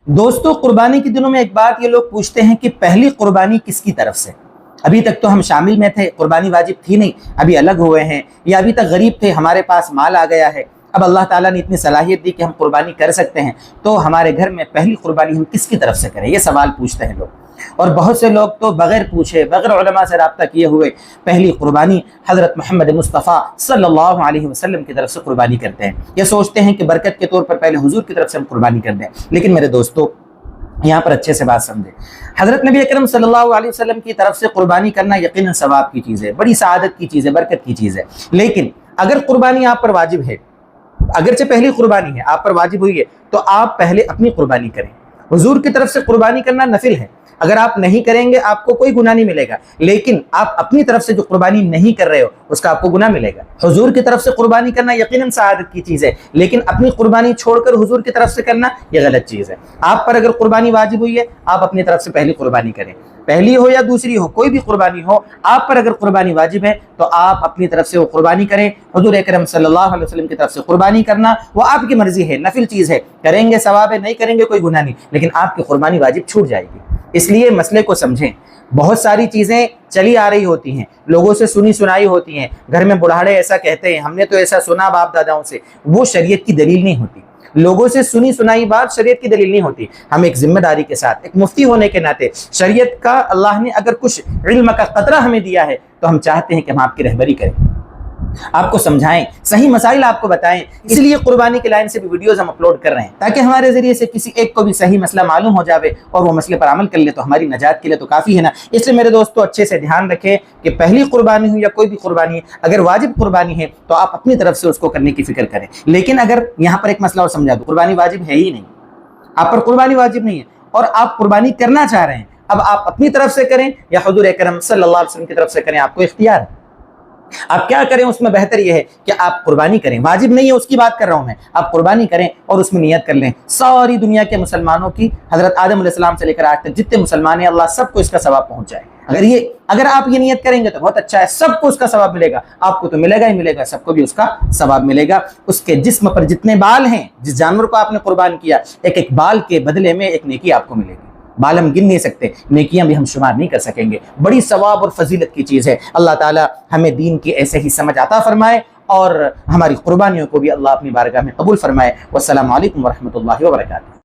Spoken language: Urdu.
دوستو، قربانی کے دنوں میں ایک بات یہ لوگ پوچھتے ہیں کہ پہلی قربانی کس کی طرف سے؟ ابھی تک تو ہم شامل میں تھے، قربانی واجب تھی نہیں، ابھی الگ ہوئے ہیں، یا ابھی تک غریب تھے، ہمارے پاس مال آ گیا ہے، اب اللہ تعالیٰ نے اتنی صلاحیت دی کہ ہم قربانی کر سکتے ہیں، تو ہمارے گھر میں پہلی قربانی ہم کس کی طرف سے کریں؟ یہ سوال پوچھتے ہیں لوگ۔ اور بہت سے لوگ تو بغیر پوچھے، بغیر علماء سے رابطہ کیے ہوئے پہلی قربانی حضرت محمد مصطفیٰ صلی اللہ علیہ وسلم کی طرف سے قربانی کرتے ہیں۔ یہ سوچتے ہیں کہ برکت کے طور پر پہلے حضور کی طرف سے ہم قربانی کر دیں، لیکن میرے دوستو یہاں پر اچھے سے بات سمجھیں۔ حضرت نبی اکرم صلی اللہ علیہ وسلم کی طرف سے قربانی کرنا یقیناً ثواب کی چیز ہے، بڑی سعادت کی چیز ہے، برکت کی چیز ہے، لیکن اگر قربانی آپ پر واجب ہے، اگرچہ پہلی قربانی ہے آپ پر واجب ہوئی ہے، تو آپ پہلے اپنی قربانی کریں۔ حضور کی طرف سے قربانی کرنا نفل ہے، اگر آپ نہیں کریں گے آپ کو کوئی گناہ نہیں ملے گا، لیکن آپ اپنی طرف سے جو قربانی نہیں کر رہے ہو اس کا آپ کو گناہ ملے گا۔ حضور کی طرف سے قربانی کرنا یقیناً سعادت کی چیز ہے، لیکن اپنی قربانی چھوڑ کر حضور کی طرف سے کرنا یہ غلط چیز ہے۔ آپ پر اگر قربانی واجب ہوئی ہے، آپ اپنی طرف سے پہلی قربانی کریں، پہلی ہو یا دوسری ہو، کوئی بھی قربانی ہو، آپ پر اگر قربانی واجب ہے تو آپ اپنی طرف سے وہ قربانی کریں۔ حضور اکرم صلی اللہ علیہ وسلم کی طرف سے قربانی کرنا وہ آپ کی مرضی ہے، نفل چیز ہے، کریں گے ثواب ہے، نہیں کریں گے کوئی گناہ نہیں، لیکن آپ کی قربانی واجب چھوٹ جائے گی۔ اس لیے مسئلے کو سمجھیں۔ بہت ساری چیزیں چلی آ رہی ہوتی ہیں، لوگوں سے سنی سنائی ہوتی ہیں، گھر میں بڑھاڑے ایسا کہتے ہیں، ہم نے تو ایسا سنا باپ داداؤں سے، وہ شریعت کی دلیل نہیں ہوتی۔ لوگوں سے سنی سنائی بات شریعت کی دلیل نہیں ہوتی۔ ہم ایک ذمہ داری کے ساتھ، ایک مفتی ہونے کے ناطے، شریعت کا اللہ نے اگر کچھ علم کا قطرہ ہمیں دیا ہے تو ہم چاہتے ہیں کہ ہم آپ کی رہبری کریں، آپ کو سمجھائیں، صحیح مسائل آپ کو بتائیں۔ اس لیے قربانی کی لائن سے بھی ویڈیوز ہم اپلوڈ کر رہے ہیں تاکہ ہمارے ذریعے سے کسی ایک کو بھی صحیح مسئلہ معلوم ہو جاوے اور وہ مسئلے پر عمل کر لے، تو ہماری نجات کے لیے تو کافی ہے نا۔ اس لیے میرے دوستو اچھے سے دھیان رکھیں کہ پہلی قربانی ہو یا کوئی بھی قربانی ہے، اگر واجب قربانی ہے تو آپ اپنی طرف سے اس کو کرنے کی فکر کریں، لیکن اگر یہاں پر ایک مسئلہ اور سمجھا دو، قربانی واجب ہے ہی نہیں، آپ پر قربانی واجب نہیں ہے اور آپ قربانی کرنا چاہ رہے ہیں، اب آپ اپنی طرف سے کریں یا حضور اکرم صلی اللہ علیہ وسلم کی طرف سے کریں، آپ کو اختیار ہے۔ آپ کیا کریں اس میں بہتر یہ ہے کہ آپ قربانی کریں، واجب نہیں ہے اس کی بات کر رہا ہوں میں، آپ قربانی کریں اور اس میں نیت کر لیں۔ ساری دنیا کے مسلمانوں کی، حضرت آدم علیہ السلام سے لے کر آج تک جتنے مسلمان ہیں، اللہ سب کو اس کا ثواب پہنچ جائے۔ اگر آپ یہ نیت کریں گے تو بہت اچھا ہے، سب کو اس کا ثواب ملے گا، آپ کو تو ملے گا ہی ملے گا، سب کو بھی اس کا ثواب ملے گا۔ اس کے جسم پر جتنے بال ہیں، جس جانور کو آپ نے قربان کیا، ایک ایک بال کے بدلے میں ایک نیکی آپ کو ملے گی۔ بال ہم گن نہیں سکتے، نیکیاں بھی ہم شمار نہیں کر سکیں گے، بڑی ثواب اور فضیلت کی چیز ہے۔ اللہ تعالی ہمیں دین کی ایسے ہی سمجھ عطا فرمائے اور ہماری قربانیوں کو بھی اللہ اپنی بارگاہ میں قبول فرمائے۔ والسلام علیکم ورحمۃ اللہ وبرکاتہ۔